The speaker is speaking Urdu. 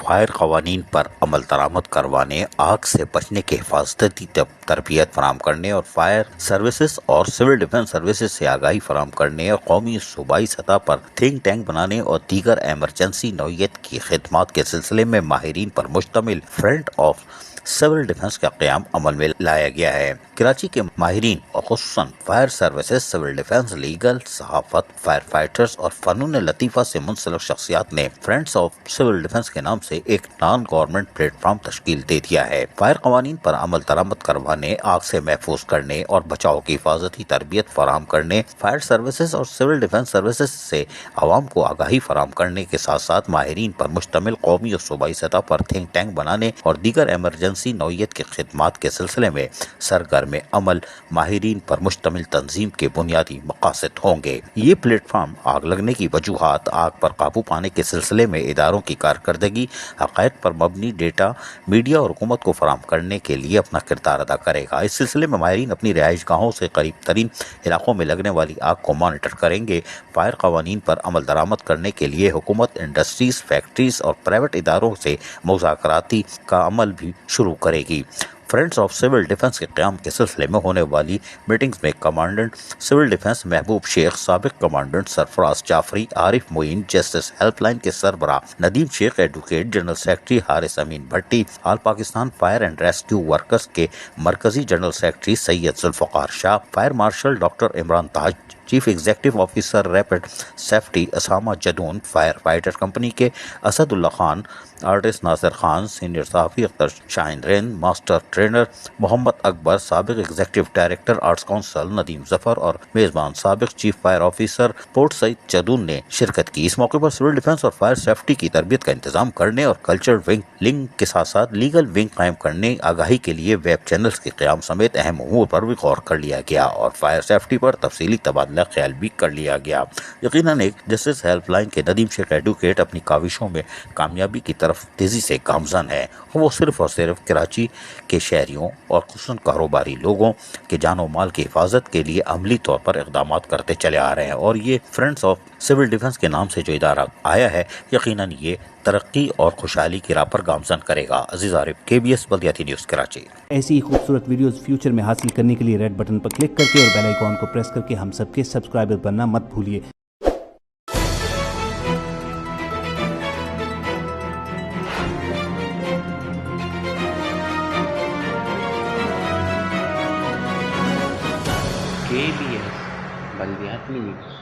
فائر قوانین پر عمل درآمد کروانے، آگ سے بچنے کے حفاظتی تربیت فراہم کرنے اور فائر سروسز اور سول ڈیفنس سروسز سے آگاہی فراہم کرنے اور قومی صوبائی سطح پر تھنک ٹینک بنانے اور دیگر ایمرجنسی نوعیت کی خدمات کے سلسلے میں ماہرین پر مشتمل فرنٹ آف سول ڈیفنس کا قیام عمل میں لایا گیا ہے۔ کراچی کے ماہرین اور خصوصاً fire services, civil defence, legal, صحافت، فائر فائٹرز اور فنون لطیفہ سے منسلک شخصیات نے فرینڈز آف سول ڈیفنس کے نام سے ایک نان گورنمنٹ پلیٹ فارم تشکیل دے دیا ہے۔ فائر قوانین پر عمل درآمد کروانے، آگ سے محفوظ کرنے اور بچاؤ کی حفاظتی تربیت فراہم کرنے، فائر سروسز اور سول ڈیفنس سروسز سے عوام کو آگاہی فراہم کرنے کے ساتھ ساتھ ماہرین پر مشتمل قومی اور صوبائی سطح پر تھنک ٹینک بنانے اور دیگر ایمرجنسی نوعیت کی خدمات کے سلسلے میں سرگرم عمل ماہرین پر مشتمل تنظیم کے بنیادی مقاصد ہوں گے۔ یہ پلیٹ فارم آگ لگنے کی وجوہات، آگ پر قابو پانے کے سلسلے میں اداروں کی کارکردگی، حقائق پر مبنی ڈیٹا میڈیا اور حکومت کو فراہم کرنے کے لیے اپنا کردار ادا کرے گا۔ اس سلسلے میں ماہرین اپنی رہائش گاہوں سے قریب ترین علاقوں میں لگنے والی آگ کو مانیٹر کریں گے۔ فائر قوانین پر عمل درآمد کرنے کے لیے حکومت انڈسٹریز، فیکٹریز اور پرائیویٹ اداروں سے مذاکراتی کا عمل بھی شروع کرے گی۔ فرینڈز آف سول ڈیفنس کے قیام کے سلسلے میں ہونے والی میٹنگز میں commandant civil defence Mehboob Sheikh, سابق commandant Sarfraz Jafri, Arif Moin, justice help line کے سربراہ Nadeem Sheikh, advocate general secretary Haris Amin Bhatti, all Pakistan fire and rescue workers کے مرکزی general secretary Syed Zulfiqar Shah, fire marshal doctor Imran Taj, chief executive officer rapid safety Usama Jadoon, fire fighter company کے اسد اللہ خان، آرٹسٹ ناصر خان، سینئر صحافی اختر شاہین رین، ماسٹر ٹرینر محمد اکبر، سابق executive director arts council Nadeem ظفر اور میزبان سابق چیف فائر آفیسر پورٹ سعید جدون نے شرکت کی۔ اس موقع پر سول ڈیفنس اور فائر سیفٹی کی تربیت کا انتظام کرنے اور کلچر ونگ لنک کے ساتھ ساتھ لیگل ونگ قائم کرنے، آگاہی کے لیے ویب چینلز کے قیام سمیت اہم امور پر بھی غور کر لیا گیا اور فائر سیفٹی پر تفصیلی تبادلہ خیال بھی کر لیا گیا۔ یقیناً ایک جسٹس ہیلپ لائن کے ندیم شیخ ایڈوکیٹ اپنی کاوشوں میں کامیابی کی طرف تیزی سے گامزن ہے۔ وہ صرف اور صرف کراچی کے شہریوں اور خصوصاً کاروباری لوگوں کے جان و مال کی حفاظت کے لیے عملی طور پر اقدامات کرتے چلے آ رہے ہیں، اور یہ فرینڈز آف سول ڈیفنس کے نام سے جو ادارہ آیا ہے، یقیناً یہ ترقی اور خوشحالی کی راہ پر گامزن کرے گا۔ عزیز عارف، KBS بلدیاتی نیوز کراچی۔ ایسی ہی خوبصورت ویڈیوز فیوچر میں حاصل کرنے کے لیے ریڈ بٹن پر کلک کر کے اور بیل آئیکن کو پریس کر کے ہم سب کے سبسکرائبر بننا مت بھولیے۔ KBS بلدیاتی نیوز۔